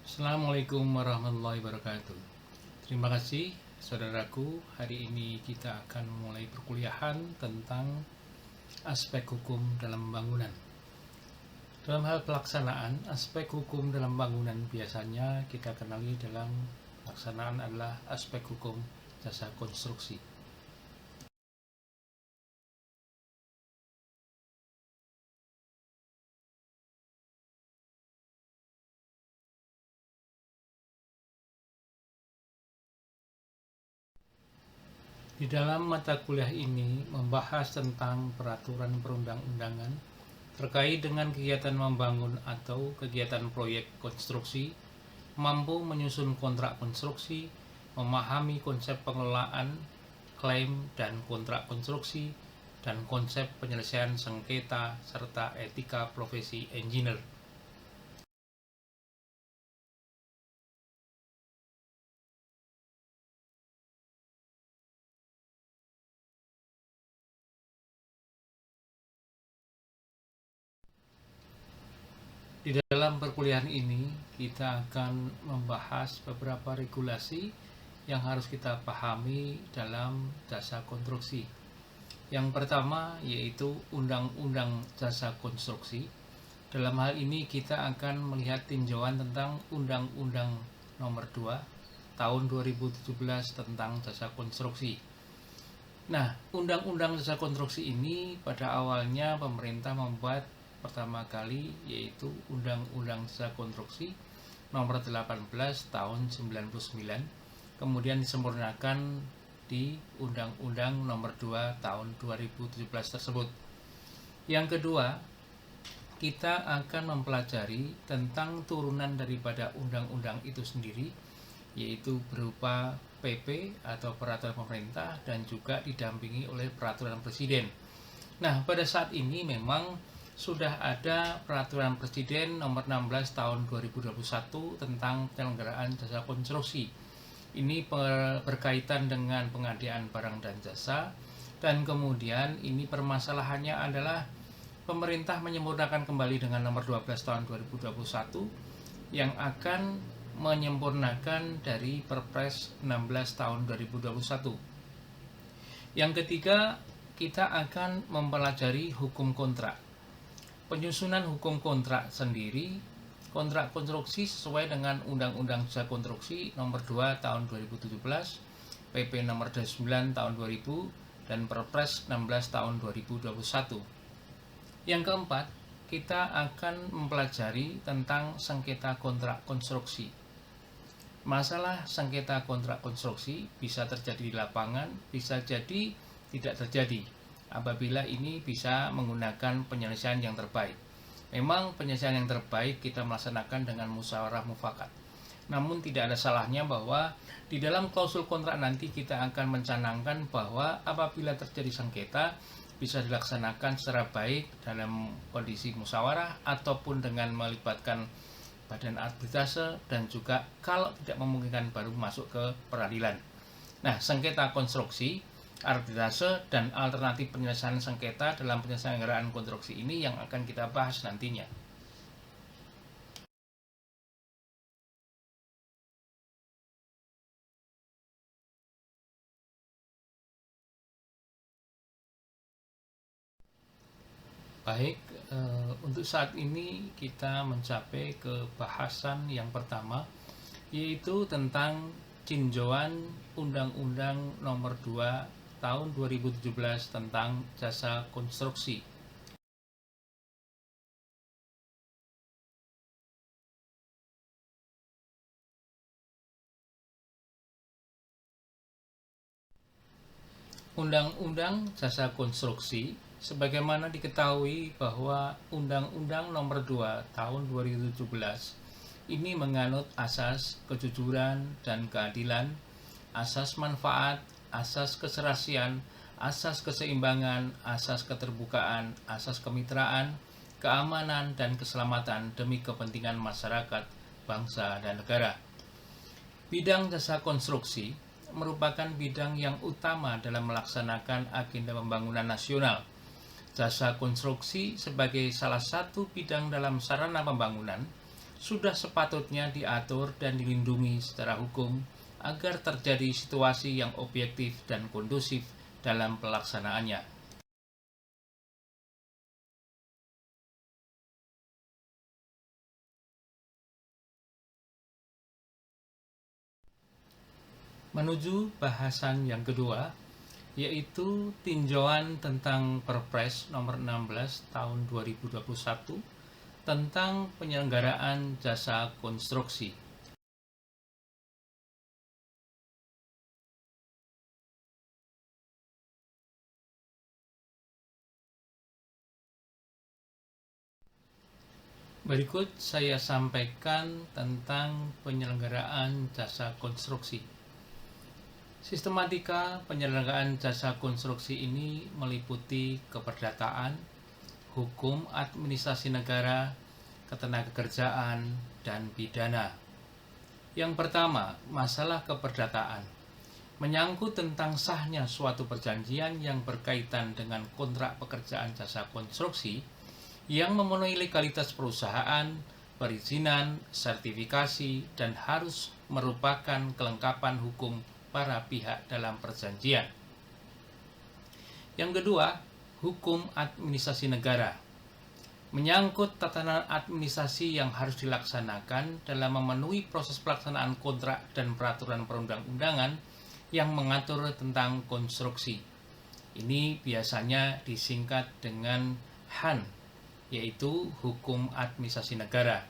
Assalamualaikum warahmatullahi wabarakatuh. Terima kasih saudaraku. Hari ini kita akan memulai perkuliahan tentang aspek hukum dalam bangunan. Dalam hal pelaksanaan, aspek hukum dalam bangunan biasanya kita kenali dalam pelaksanaan adalah aspek hukum jasa konstruksi. Di dalam mata kuliah ini membahas tentang peraturan perundang-undangan terkait dengan kegiatan membangun atau kegiatan proyek konstruksi, mampu menyusun kontrak konstruksi, memahami konsep pengelolaan, klaim dan kontrak konstruksi, dan konsep penyelesaian sengketa serta etika profesi engineer. Di dalam perkuliahan ini kita akan membahas beberapa regulasi yang harus kita pahami dalam jasa konstruksi. Yang pertama yaitu Undang-Undang Jasa Konstruksi. Dalam hal ini kita akan melihat tinjauan tentang Undang-Undang Nomor 2 Tahun 2017 tentang jasa konstruksi. Nah, Undang-Undang Jasa Konstruksi ini pada awalnya pemerintah membuat pertama kali yaitu Undang-Undang Jasa Konstruksi Nomor 18 Tahun 99, kemudian disempurnakan di Undang-Undang Nomor 2 Tahun 2017 tersebut. Yang kedua, kita akan mempelajari tentang turunan daripada undang-undang itu sendiri, yaitu berupa PP atau peraturan pemerintah dan juga didampingi oleh peraturan presiden. Nah, pada saat ini memang sudah ada peraturan presiden nomor 16 tahun 2021 tentang penyelenggaraan jasa konstruksi. Ini berkaitan dengan pengadaan barang dan jasa, dan kemudian ini permasalahannya adalah pemerintah menyempurnakan kembali dengan nomor 12 tahun 2021 yang akan menyempurnakan dari Perpres 16 tahun 2021. Yang ketiga, kita akan mempelajari hukum kontrak. Penyusunan hukum kontrak sendiri, kontrak konstruksi sesuai dengan Undang-Undang Jasa Konstruksi Nomor 2 Tahun 2017, PP Nomor 29 Tahun 2000, dan Perpres 16 Tahun 2021. Yang keempat, kita akan mempelajari tentang sengketa kontrak konstruksi. Masalah sengketa kontrak konstruksi bisa terjadi di lapangan, bisa jadi tidak terjadi apabila ini bisa menggunakan penyelesaian yang terbaik. Memang penyelesaian yang terbaik kita melaksanakan dengan musyawarah mufakat. Namun tidak ada salahnya bahwa di dalam klausul kontrak nanti kita akan mencanangkan bahwa apabila terjadi sengketa bisa dilaksanakan secara baik dalam kondisi musyawarah ataupun dengan melibatkan badan arbitrase, dan juga kalau tidak memungkinkan baru masuk ke peradilan. Nah, sengketa konstruksi, arbitrase, dan alternatif penyelesaian sengketa dalam penyelesaian konstruksi ini yang akan kita bahas nantinya. Baik, untuk saat ini kita mencapai ke bahasan yang pertama, yaitu tentang tinjauan Undang-Undang Nomor 2 Tahun 2017 tentang jasa konstruksi. Undang-Undang Jasa Konstruksi, sebagaimana diketahui bahwa Undang-Undang Nomor 2 Tahun 2017 ini menganut asas kejujuran dan keadilan, asas manfaat, asas keserasian, asas keseimbangan, asas keterbukaan, asas kemitraan, keamanan, dan keselamatan demi kepentingan masyarakat, bangsa, dan negara. Bidang jasa konstruksi merupakan bidang yang utama dalam melaksanakan agenda pembangunan nasional. Jasa konstruksi sebagai salah satu bidang dalam sarana pembangunan sudah sepatutnya diatur dan dilindungi secara hukum agar terjadi situasi yang objektif dan kondusif dalam pelaksanaannya. Menuju bahasan yang kedua, yaitu tinjauan tentang Perpres nomor 16 tahun 2021 tentang penyelenggaraan jasa konstruksi. Berikut saya sampaikan tentang penyelenggaraan jasa konstruksi. Sistematika penyelenggaraan jasa konstruksi ini meliputi keperdataan, hukum administrasi negara, ketenagakerjaan, dan pidana. Yang pertama, masalah keperdataan. Menyangkut tentang sahnya suatu perjanjian yang berkaitan dengan kontrak pekerjaan jasa konstruksi yang memenuhi legalitas perusahaan, perizinan, sertifikasi, dan harus merupakan kelengkapan hukum para pihak dalam perjanjian. Yang kedua, hukum administrasi negara. Menyangkut tatanan administrasi yang harus dilaksanakan dalam memenuhi proses pelaksanaan kontrak dan peraturan perundang-undangan yang mengatur tentang konstruksi. Ini biasanya disingkat dengan HAN, yaitu hukum administrasi negara.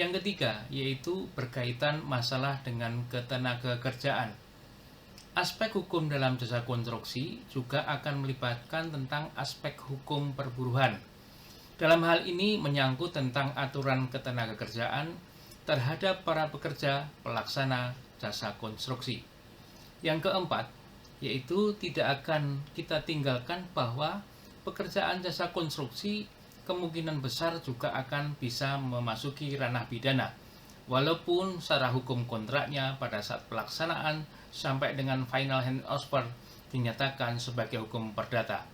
Yang ketiga, yaitu berkaitan masalah dengan ketenagakerjaan. Aspek hukum dalam jasa konstruksi juga akan melibatkan tentang aspek hukum perburuhan. Dalam hal ini menyangkut tentang aturan ketenagakerjaan terhadap para pekerja pelaksana jasa konstruksi. Yang keempat, yaitu tidak akan kita tinggalkan bahwa pekerjaan jasa konstruksi kemungkinan besar juga akan bisa memasuki ranah pidana, walaupun secara hukum kontraknya pada saat pelaksanaan sampai dengan final handover dinyatakan sebagai hukum perdata.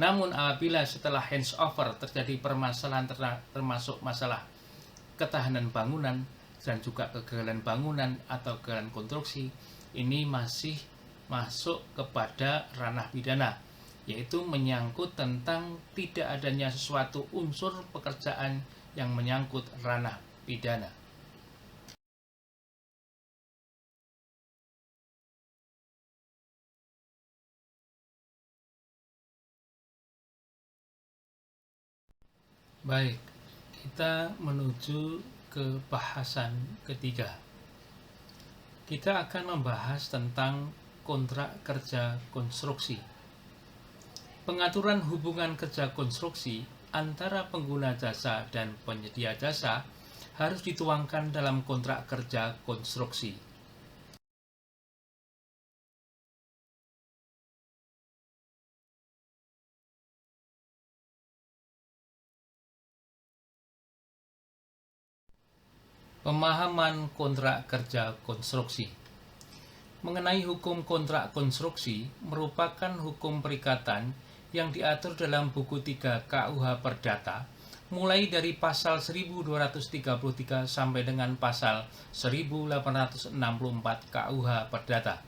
Namun apabila setelah handover terjadi permasalahan termasuk masalah ketahanan bangunan dan juga kegagalan bangunan atau kegagalan konstruksi, ini masih masuk kepada ranah pidana, yaitu menyangkut tentang tidak adanya sesuatu unsur pekerjaan yang menyangkut ranah pidana. Baik, kita menuju ke bahasan ketiga. Kita akan membahas tentang kontrak kerja konstruksi. Pengaturan hubungan kerja konstruksi antara pengguna jasa dan penyedia jasa harus dituangkan dalam kontrak kerja konstruksi. Pemahaman kontrak kerja konstruksi. Mengenai hukum kontrak konstruksi merupakan hukum perikatan yang diatur dalam buku 3 KUH Perdata mulai dari pasal 1233 sampai dengan pasal 1864 KUH Perdata.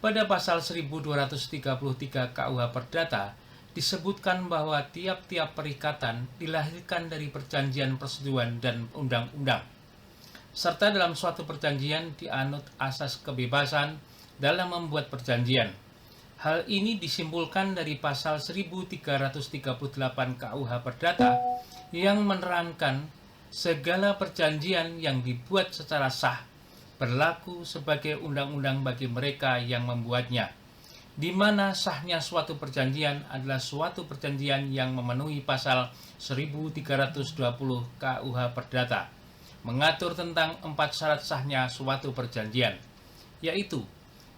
Pada pasal 1233 KUH Perdata disebutkan bahwa tiap-tiap perikatan dilahirkan dari perjanjian persetujuan dan undang-undang, serta dalam suatu perjanjian dianut asas kebebasan dalam membuat perjanjian. Hal ini disimpulkan dari pasal 1338 KUH Perdata yang menerangkan segala perjanjian yang dibuat secara sah berlaku sebagai undang-undang bagi mereka yang membuatnya, di mana sahnya suatu perjanjian adalah suatu perjanjian yang memenuhi pasal 1320 KUH Perdata, mengatur tentang 4 syarat sahnya suatu perjanjian, yaitu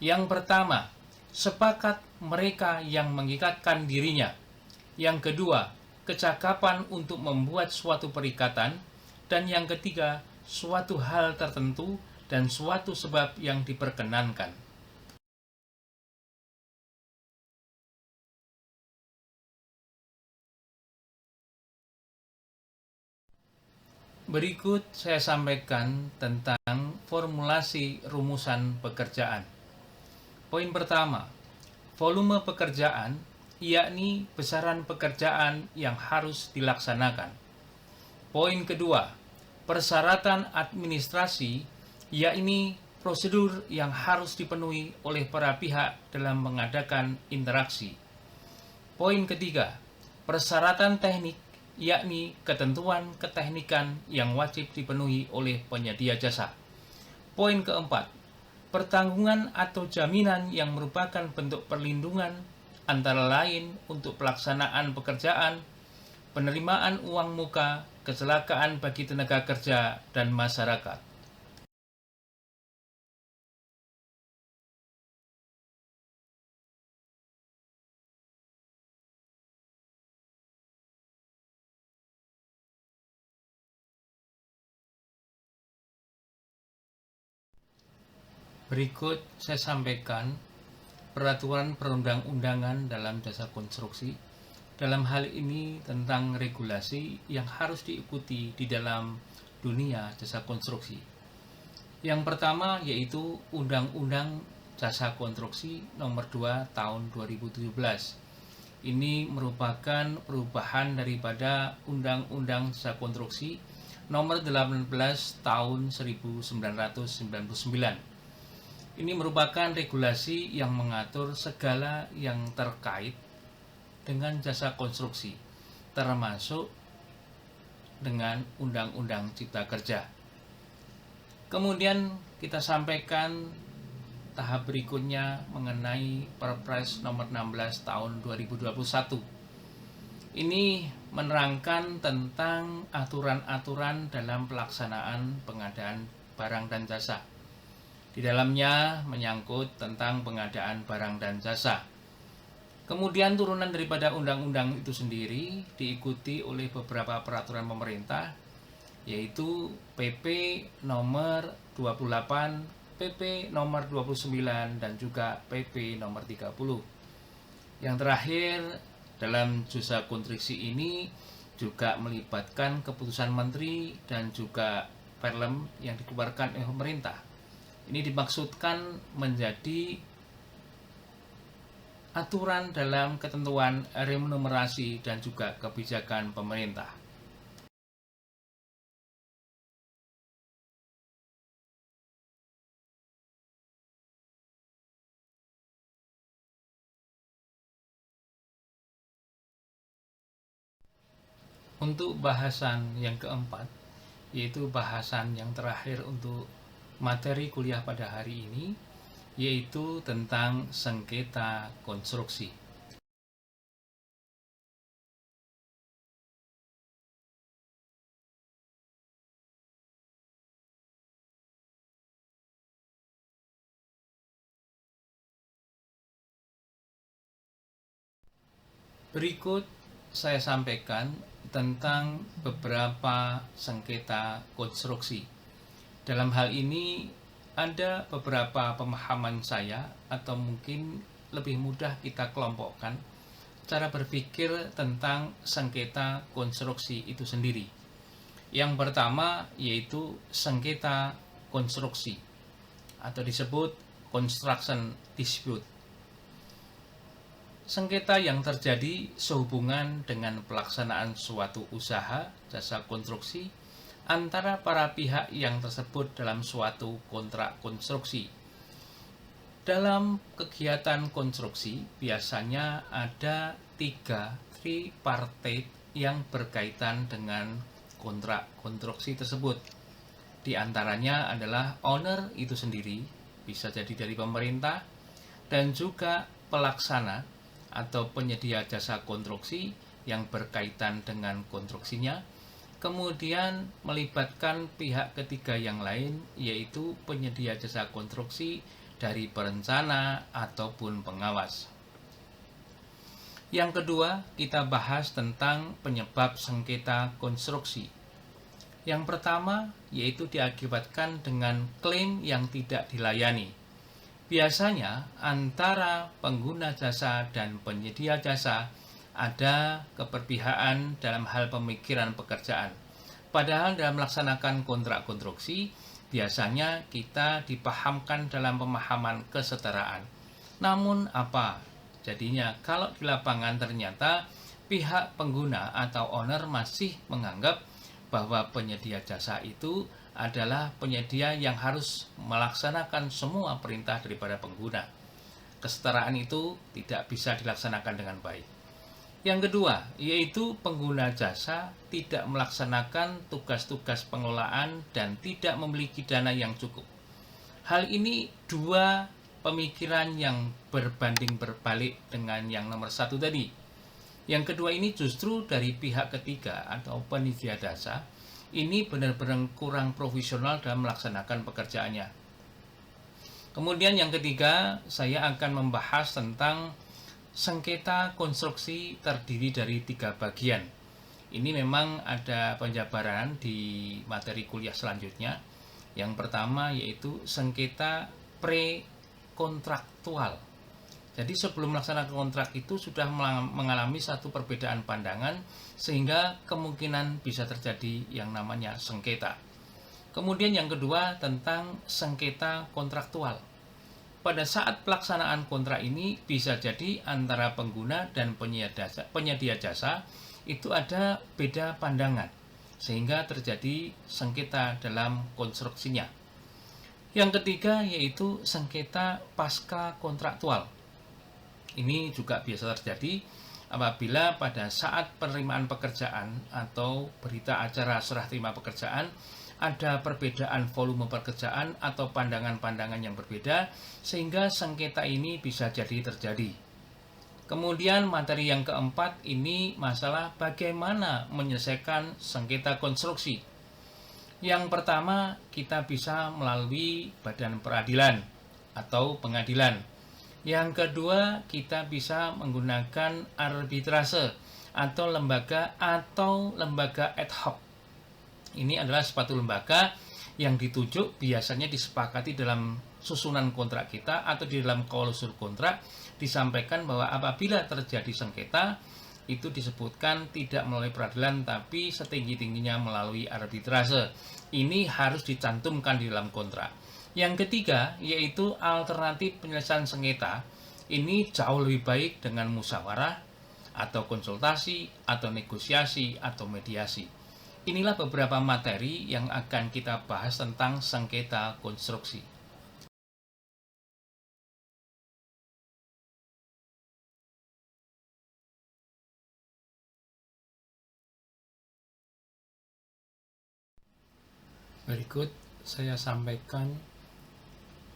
yang pertama, sepakat mereka yang mengikatkan dirinya. Yang kedua, kecakapan untuk membuat suatu perikatan. Dan yang ketiga, suatu hal tertentu dan suatu sebab yang diperkenankan. Berikut saya sampaikan tentang formulasi rumusan pekerjaan. Poin pertama, volume pekerjaan, yakni besaran pekerjaan yang harus dilaksanakan. Poin kedua, persyaratan administrasi, yakni prosedur yang harus dipenuhi oleh para pihak dalam mengadakan interaksi. Poin ketiga, persyaratan teknik, yakni ketentuan keteknikan yang wajib dipenuhi oleh penyedia jasa. Poin keempat, pertanggungan atau jaminan yang merupakan bentuk perlindungan antara lain untuk pelaksanaan pekerjaan, penerimaan uang muka, kecelakaan bagi tenaga kerja dan masyarakat. Berikut saya sampaikan peraturan perundang-undangan dalam jasa konstruksi. Dalam hal ini tentang regulasi yang harus diikuti di dalam dunia jasa konstruksi. Yang pertama yaitu Undang-Undang Jasa Konstruksi Nomor 2 Tahun 2017. Ini merupakan perubahan daripada Undang-Undang Jasa Konstruksi Nomor 18 Tahun 1999. Ini merupakan regulasi yang mengatur segala yang terkait dengan jasa konstruksi, termasuk dengan Undang-Undang Cipta Kerja. Kemudian kita sampaikan tahap berikutnya mengenai Perpres nomor 16 tahun 2021. Ini menerangkan tentang aturan-aturan dalam pelaksanaan pengadaan barang dan jasa. Di dalamnya menyangkut tentang pengadaan barang dan jasa. Kemudian turunan daripada undang-undang itu sendiri diikuti oleh beberapa peraturan pemerintah, yaitu PP nomor 28, PP nomor 29, dan juga PP nomor 30. Yang terakhir, dalam jasa konstruksi ini juga melibatkan keputusan menteri dan juga perlem yang dikeluarkan oleh pemerintah. Ini dimaksudkan menjadi aturan dalam ketentuan remunerasi dan juga kebijakan pemerintah. Untuk bahasan yang keempat, yaitu bahasan yang terakhir untuk materi kuliah pada hari ini, yaitu tentang sengketa konstruksi. Berikut saya sampaikan tentang beberapa sengketa konstruksi. Dalam hal ini ada beberapa pemahaman saya, atau mungkin lebih mudah kita kelompokkan cara berpikir tentang sengketa konstruksi itu sendiri. Yang pertama yaitu sengketa konstruksi atau disebut construction dispute. Sengketa yang terjadi sehubungan dengan pelaksanaan suatu usaha jasa konstruksi antara para pihak yang tersebut dalam suatu kontrak konstruksi. Dalam kegiatan konstruksi biasanya ada 3 tripartite yang berkaitan dengan kontrak konstruksi tersebut. Di antaranya adalah owner itu sendiri, bisa jadi dari pemerintah, dan juga pelaksana atau penyedia jasa konstruksi yang berkaitan dengan konstruksinya. Kemudian melibatkan pihak ketiga yang lain, yaitu penyedia jasa konstruksi dari perencana ataupun pengawas. Yang kedua, kita bahas tentang penyebab sengketa konstruksi. Yang pertama, yaitu diakibatkan dengan klaim yang tidak dilayani. Biasanya antara pengguna jasa dan penyedia jasa ada keberpihakan dalam hal pemikiran pekerjaan. Padahal dalam melaksanakan kontrak konstruksi, biasanya kita dipahamkan dalam pemahaman kesetaraan. Namun apa jadinya kalau di lapangan ternyata pihak pengguna atau owner masih menganggap bahwa penyedia jasa itu adalah penyedia yang harus melaksanakan semua perintah daripada pengguna. Kesetaraan itu tidak bisa dilaksanakan dengan baik. Yang kedua, yaitu pengguna jasa tidak melaksanakan tugas-tugas pengelolaan dan tidak memiliki dana yang cukup. Hal ini dua pemikiran yang berbanding berbalik dengan yang nomor satu tadi. Yang kedua ini justru dari pihak ketiga atau penyedia jasa, ini benar-benar kurang profesional dalam melaksanakan pekerjaannya. Kemudian yang ketiga, saya akan membahas tentang sengketa konstruksi terdiri dari 3 bagian. Ini memang ada penjabaran di materi kuliah selanjutnya. Yang pertama yaitu sengketa pre-kontraktual. Jadi sebelum melaksanakan kontrak itu sudah mengalami satu perbedaan pandangan sehingga kemungkinan bisa terjadi yang namanya sengketa. Kemudian yang kedua tentang sengketa kontraktual. Pada saat pelaksanaan kontrak ini bisa jadi antara pengguna dan penyedia jasa itu ada beda pandangan sehingga terjadi sengketa dalam konstruksinya. Yang ketiga yaitu sengketa pasca kontraktual. Ini juga biasa terjadi apabila pada saat penerimaan pekerjaan atau berita acara serah terima pekerjaan ada perbedaan volume pekerjaan atau pandangan-pandangan yang berbeda sehingga sengketa ini bisa jadi terjadi. Kemudian materi yang keempat ini masalah bagaimana menyelesaikan sengketa konstruksi. Yang pertama kita bisa melalui badan peradilan atau pengadilan. Yang kedua kita bisa menggunakan arbitrase atau lembaga ad hoc. Ini adalah suatu lembaga yang ditunjuk biasanya disepakati dalam susunan kontrak kita atau di dalam klausul kontrak disampaikan bahwa apabila terjadi sengketa itu disebutkan tidak melalui peradilan tapi setinggi-tingginya melalui arbitrase. Ini harus dicantumkan di dalam kontrak. Yang ketiga yaitu alternatif penyelesaian sengketa. Ini jauh lebih baik dengan musyawarah atau konsultasi atau negosiasi atau mediasi. Inilah beberapa materi yang akan kita bahas tentang sengketa konstruksi. Berikut saya sampaikan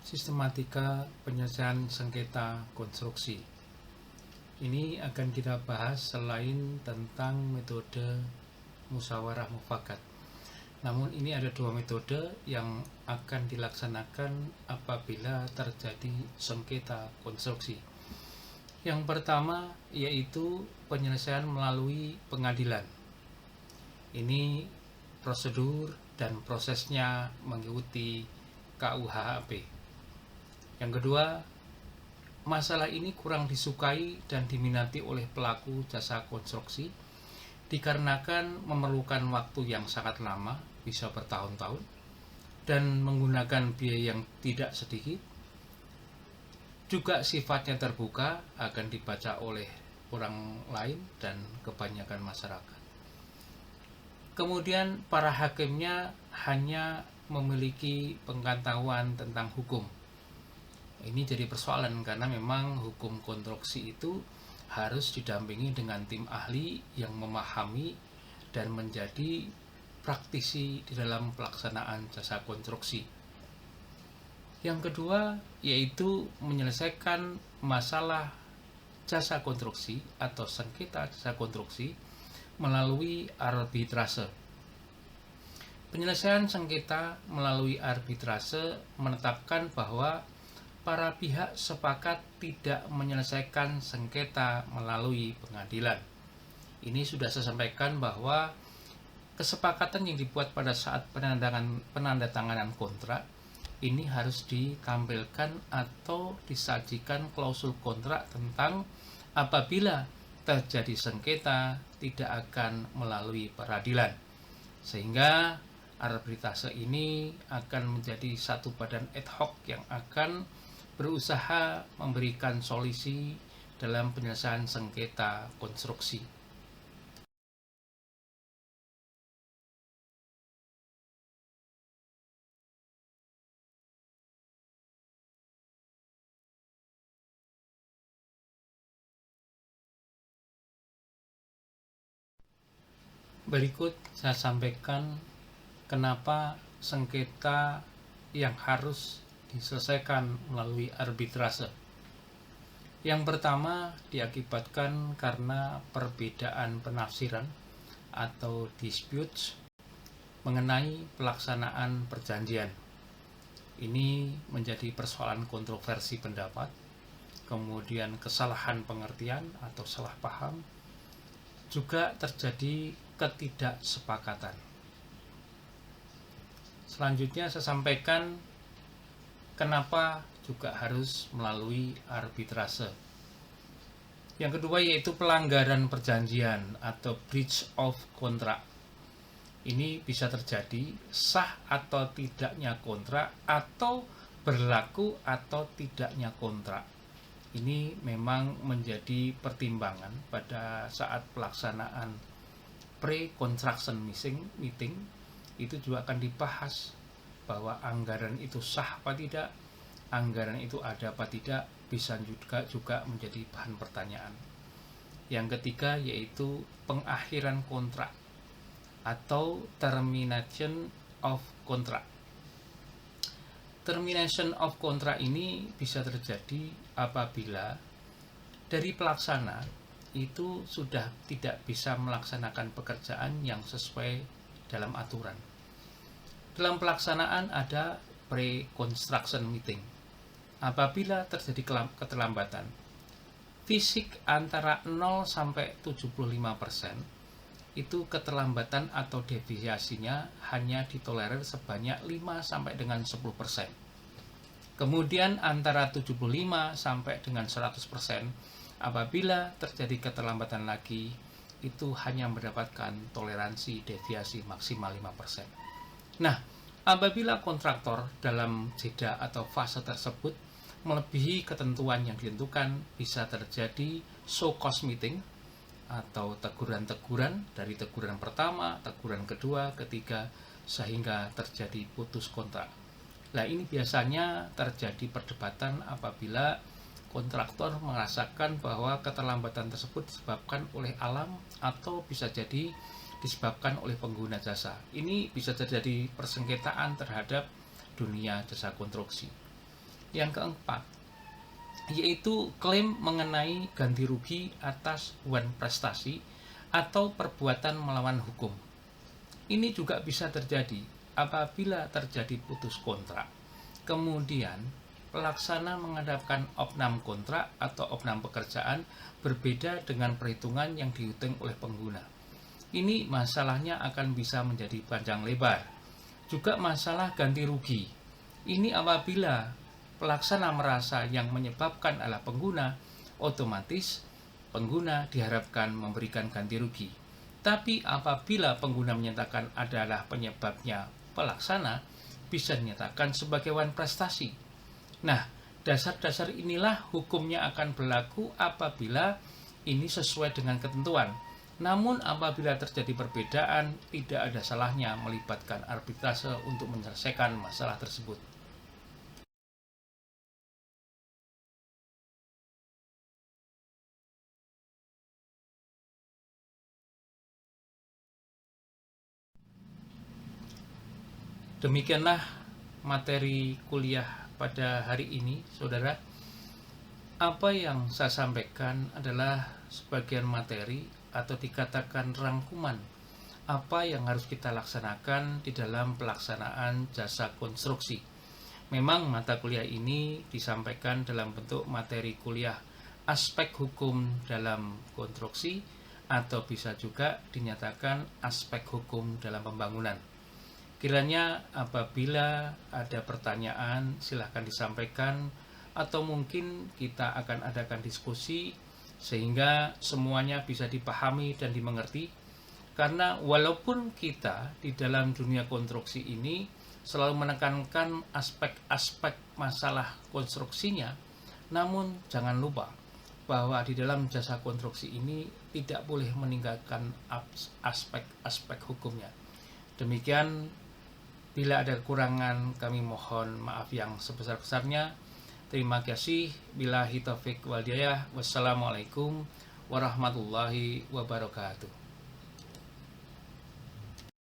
sistematika penyelesaian sengketa konstruksi. Ini akan kita bahas selain tentang metode musyawarah mufakat. Namun ini ada 2 metode yang akan dilaksanakan apabila terjadi sengketa konstruksi. Yang pertama yaitu penyelesaian melalui pengadilan. Ini prosedur dan prosesnya mengikuti KUHP. Yang kedua, masalah ini kurang disukai dan diminati oleh pelaku jasa konstruksi dikarenakan memerlukan waktu yang sangat lama, bisa bertahun-tahun, dan menggunakan biaya yang tidak sedikit. Juga sifatnya terbuka, akan dibaca oleh orang lain dan kebanyakan masyarakat. Kemudian para hakimnya hanya memiliki pengetahuan tentang hukum. Ini jadi persoalan karena memang hukum konstruksi itu harus didampingi dengan tim ahli yang memahami dan menjadi praktisi di dalam pelaksanaan jasa konstruksi. Yang kedua yaitu menyelesaikan masalah jasa konstruksi atau sengketa jasa konstruksi melalui arbitrase. Penyelesaian sengketa melalui arbitrase menetapkan bahwa para pihak sepakat tidak menyelesaikan sengketa melalui pengadilan. Ini sudah saya sampaikan bahwa kesepakatan yang dibuat pada saat penandatanganan kontrak ini harus ditampilkan atau disajikan klausul kontrak tentang apabila terjadi sengketa tidak akan melalui peradilan. Sehingga arbitrase ini akan menjadi satu badan ad hoc yang akan berusaha memberikan solusi dalam penyelesaian sengketa konstruksi. Berikut saya sampaikan kenapa sengketa yang harus diselesaikan melalui arbitrase. Yang pertama diakibatkan karena perbedaan penafsiran atau disputes mengenai pelaksanaan perjanjian. Ini menjadi persoalan kontroversi pendapat, kemudian kesalahan pengertian atau salah paham, juga terjadi ketidaksepakatan. Selanjutnya saya sampaikan kenapa juga harus melalui arbitrase. Yang kedua yaitu pelanggaran perjanjian atau breach of contract. Ini bisa terjadi sah atau tidaknya kontrak atau berlaku atau tidaknya kontrak. Ini memang menjadi pertimbangan pada saat pelaksanaan pre-construction meeting. Itu juga akan dibahas bahwa anggaran itu sah apa tidak, anggaran itu ada apa tidak, bisa juga menjadi bahan pertanyaan. Yang ketiga yaitu pengakhiran kontrak atau termination of contract. Termination of contract ini bisa terjadi apabila dari pelaksana itu sudah tidak bisa melaksanakan pekerjaan yang sesuai dalam aturan. Dalam pelaksanaan ada pre-construction meeting. Apabila terjadi keterlambatan fisik antara 0 sampai 75%, itu keterlambatan atau deviasinya hanya ditolerir sebanyak 5 sampai dengan 10%. Kemudian antara 75 sampai dengan 100%, apabila terjadi keterlambatan lagi, itu hanya mendapatkan toleransi deviasi maksimal 5%. Nah, apabila kontraktor dalam jeda atau fase tersebut melebihi ketentuan yang ditentukan, bisa terjadi show cause meeting atau teguran-teguran dari teguran pertama, teguran kedua, ketiga, sehingga terjadi putus kontrak. Nah, ini biasanya terjadi perdebatan apabila kontraktor merasakan bahwa keterlambatan tersebut disebabkan oleh alam atau bisa jadi disebabkan oleh pengguna jasa. Ini bisa terjadi persengketaan terhadap dunia jasa konstruksi. Yang keempat yaitu klaim mengenai ganti rugi atas wan prestasi atau perbuatan melawan hukum. Ini juga bisa terjadi apabila terjadi putus kontrak. Kemudian pelaksana menghadapkan opnam kontrak atau opnam pekerjaan berbeda dengan perhitungan yang dihitung oleh pengguna. Ini masalahnya akan bisa menjadi panjang lebar. Juga masalah ganti rugi. Ini apabila pelaksana merasa yang menyebabkan adalah pengguna, otomatis pengguna diharapkan memberikan ganti rugi. Tapi apabila pengguna menyatakan adalah penyebabnya pelaksana, bisa dinyatakan sebagai wan prestasi. Nah, dasar-dasar inilah hukumnya akan berlaku apabila ini sesuai dengan ketentuan. Namun apabila terjadi perbedaan, tidak ada salahnya melibatkan arbitrase untuk menyelesaikan masalah tersebut. Demikianlah materi kuliah pada hari ini, saudara. Apa yang saya sampaikan adalah sebagian materi atau dikatakan rangkuman apa yang harus kita laksanakan di dalam pelaksanaan jasa konstruksi. Memang mata kuliah ini disampaikan dalam bentuk materi kuliah aspek hukum dalam konstruksi atau bisa juga dinyatakan aspek hukum dalam pembangunan. Kiranya apabila ada pertanyaan silahkan disampaikan atau mungkin kita akan adakan diskusi sehingga semuanya bisa dipahami dan dimengerti Karena walaupun kita di dalam dunia konstruksi ini selalu menekankan aspek-aspek masalah konstruksinya, namun jangan lupa bahwa di dalam jasa konstruksi ini tidak boleh meninggalkan aspek-aspek hukumnya. Demikian, bila ada kekurangan kami mohon maaf yang sebesar-besarnya. Terima kasih. Billahi taufiq wal hidayah. Wassalamualaikum warahmatullahi wabarakatuh.